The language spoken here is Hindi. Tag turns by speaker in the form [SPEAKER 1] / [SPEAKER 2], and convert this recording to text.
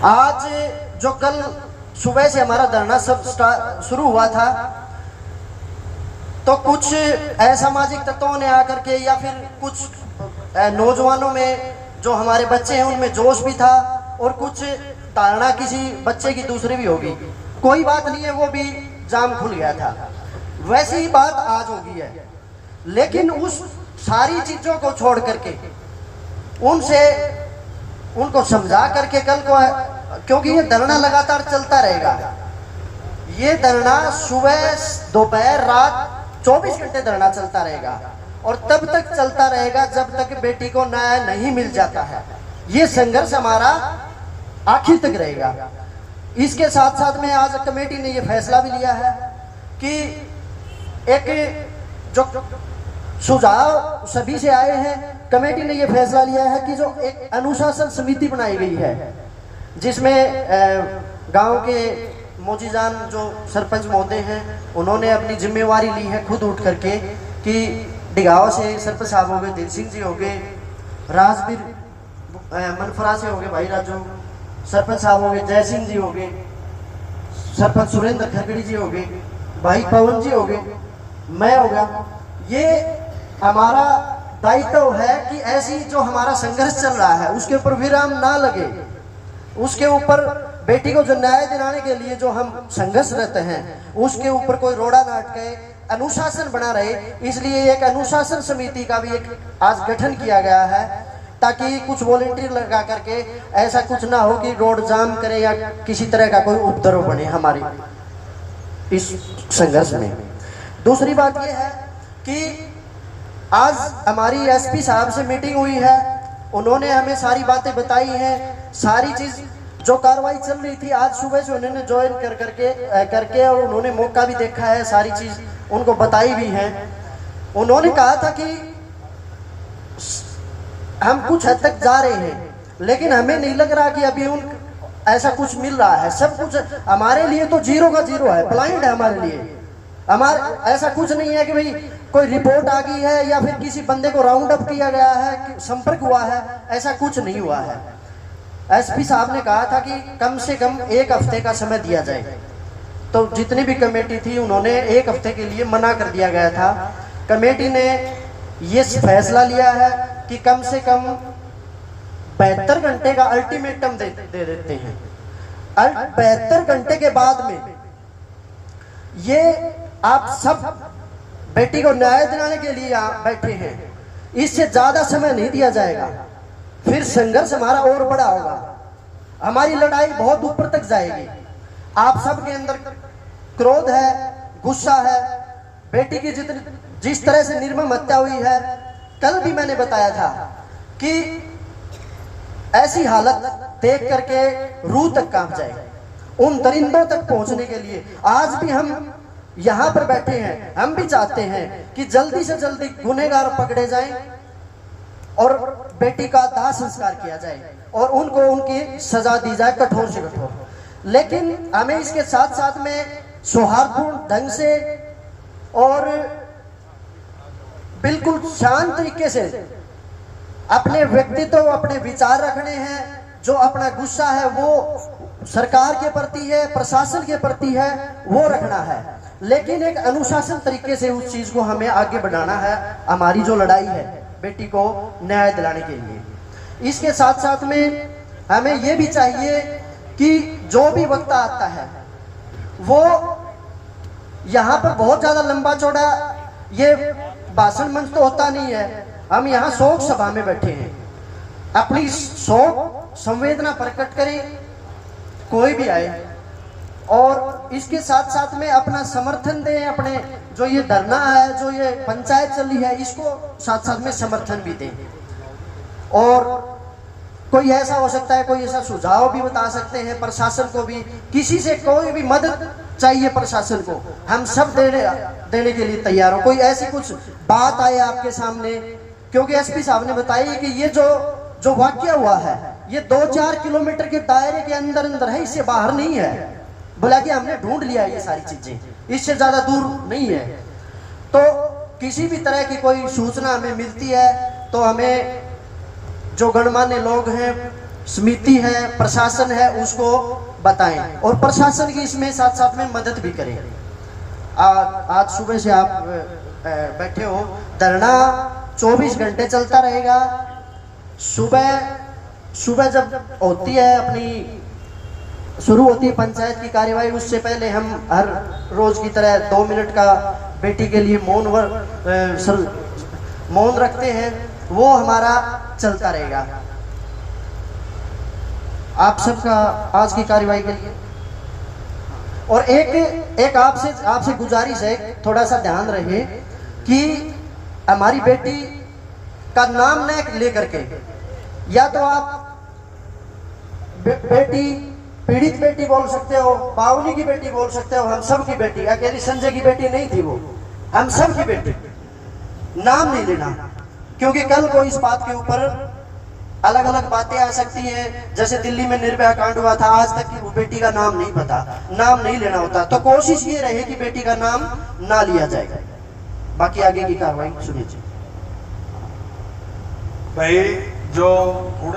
[SPEAKER 1] आज जो कल सुबह से हमारा धरना सब शुरू हुआ था, तो कुछ असामाजिक तत्वों ने आकर के या फिर कुछ नौजवानों में जो हमारे बच्चे हैं उनमें जोश भी था, और कुछ धारणा किसी बच्चे की दूसरी भी होगी। कोई बात नहीं है, वो भी जाम खुल गया था। वैसी ही बात आज होगी है, लेकिन उस सारी चीजों को छोड़ करके उनको समझा करके कल को, क्योंकि ये धरना लगातार चलता रहेगा। ये धरना सुबह दोपहर रात 24 घंटे धरना चलता रहेगा, और तब तक चलता रहेगा जब तक बेटी को न्याय नहीं मिल जाता है। ये संघर्ष हमारा आखिर तक रहेगा। इसके साथ साथ में आज कमेटी ने ये फैसला भी लिया है कि एक जो सुझाव सभी से आए हैं, कमेटी ने ये फैसला लिया है कि जो एक अनुशासन समिति बनाई गई है, जिसमें गांव के मोजीजान जो सरपंच महोदय हैं, उन्होंने अपनी जिम्मेवारी ली है खुद उठ करके कि डिगांव से सरपंच साहब हो गए, दिल सिंह जी हो गए, राजवीर मनफरा से हो गए भाई राजू, सरपंच साहब हो गए जय सिंह जी हो गए, सरपंच सुरेंद्र खरगड़ी जी हो गए, भाई पवन जी हो गए, मैं हो गया। ये हमारा दायित्व है कि ऐसी जो हमारा संघर्ष चल रहा है उसके ऊपर विराम ना लगे, उसके ऊपर बेटी को जो न्याय दिलाने के लिए जो हम संघर्ष रहते हैं उसके ऊपर कोई रोड़ा ना अटके, अनुशासन बना रहे। इसलिए एक अनुशासन समिति का भी एक आज गठन किया गया है, ताकि कुछ वॉलंटियर लगा करके ऐसा कुछ ना हो कि रोड जाम करे या किसी तरह का कोई उपद्रव बने हमारी इस संघर्ष में। दूसरी बात यह है कि आज हमारी एसपी साहब से मीटिंग हुई है, उन्होंने हमें सारी बातें बताई हैं, सारी चीज जो कार्रवाई चल रही थी आज सुबह से उन्होंने ज्वाइन करके और उन्होंने मौका भी देखा है, सारी चीज उनको बताई भी है। उन्होंने कहा था कि हम कुछ हद तक जा रहे हैं, लेकिन हमें नहीं लग रहा कि अभी ऐसा कुछ मिल रहा है। सब कुछ हमारे लिए तो जीरो का जीरो है, ब्लाइंड है हमारे लिए। हमारे ऐसा कुछ नहीं है कि भाई कोई रिपोर्ट आ गई है या फिर किसी बंदे को राउंड अप किया गया है, संपर्क हुआ है, ऐसा कुछ नहीं हुआ है। एसपी साहब ने कहा था कि कम से कम 1 हफ्ते का समय दिया जाए, तो जितनी भी कमेटी थी उन्होंने 1 हफ्ते के लिए मना कर दिया गया था। कमेटी ने ये फैसला लिया है कि कम से कम 72 घंटे का अल्टीमेटम दे देते हैं। 72 घंटे के बाद में ये आप सब बेटी को न्याय दिलाने के लिए यहाँ बैठे हैं, इससे ज्यादा समय नहीं दिया जाएगा, फिर संघर्ष हमारा और बड़ा होगा, हमारी लड़ाई बहुत ऊपर तक जाएगी। आप सबके अंदर क्रोध है, गुस्सा है, बेटी की जिस तरह से निर्मम हत्या हुई है, कल भी मैंने बताया था कि ऐसी हालत देख करके रूह तक कांप जाए। उन दरिंदों तक पहुंचने के लिए आज भी हम यहाँ पर बैठे हैं, हम भी चाहते हैं कि जल्दी से जल्दी गुनहगार पकड़े जाएं और बेटी का दाह संस्कार किया जाए और उनको उनकी सजा दी जाए कठोर से कठोर। लेकिन हमें इसके साथ साथ में सौहार्दपूर्ण ढंग से और बिल्कुल शांत तरीके से अपने व्यक्तित्व, अपने विचार रखने हैं। जो अपना गुस्सा है वो सरकार के प्रति है, प्रशासन के प्रति है, वो रखना है, लेकिन एक अनुशासन तरीके से उस चीज को हमें आगे बढ़ाना है। हमारी जो लड़ाई है बेटी को न्याय दिलाने के लिए, इसके साथ साथ में हमें ये भी चाहिए कि जो भी वक्त आता है वो यहाँ पर बहुत ज्यादा लंबा चौड़ा ये भाषण मंच तो होता नहीं है। हम यहाँ शोक सभा में बैठे हैं, अपनी शोक संवेदना प्रकट करें, कोई भी आए, और इसके साथ साथ में अपना समर्थन दें। अपने जो ये धरना है, जो ये पंचायत चली है, इसको साथ साथ में समर्थन भी दें। और कोई ऐसा हो सकता है, कोई ऐसा सुझाव भी बता सकते हैं प्रशासन को भी, किसी से कोई भी मदद चाहिए प्रशासन को, हम सब देने के लिए तैयार हो। कोई ऐसी कुछ बात आए आपके सामने, क्योंकि एसपी साहब ने बताया कि ये जो वाकया हुआ है ये 2-4 किलोमीटर के दायरे के अंदर है, इससे बाहर नहीं है। बोला कि हमने ढूंढ लिया ये सारी चीजें, इससे ज्यादा दूर नहीं है। तो किसी भी तरह की कोई सूचना हमें मिलती है तो हमें जो गणमान्य लोग हैं, समिति है, प्रशासन है, उसको बताएं और प्रशासन की इसमें साथ साथ में मदद भी करें। आज सुबह से आप बैठे हो, धरना 24 घंटे चलता रहेगा। सुबह जब होती है अपनी शुरू होती है पंचायत की कार्यवाही, उससे पहले हम हर रोज की तरह 2 मिनट का बेटी के लिए मौन रखते हैं, वो हमारा चलता रहेगा। आप सबका आज की कार्यवाही के लिए और एक आपसे गुजारिश है, थोड़ा सा ध्यान रहे कि हमारी बेटी का नाम न लेकर के, या तो आप बेटी पीड़ित बेटी बोल सकते हो, बावली की बेटी बोल सकते हो, हम सब की बेटी, अकेली संजय की बेटी नहीं थी वो, हम सब की बेटी। नाम नहीं लेना, क्योंकि कल को इस बात के ऊपर अलग अलग बातें आ सकती हैं। जैसे दिल्ली में निर्भया कांड हुआ था, आज तक की वो बेटी का नाम नहीं पता, नाम नहीं लेना होता। तो कोशिश ये रहे कि बेटी का नाम ना लिया जाए। बाकी आगे की कार्रवाई सुनिए।
[SPEAKER 2] भाई जो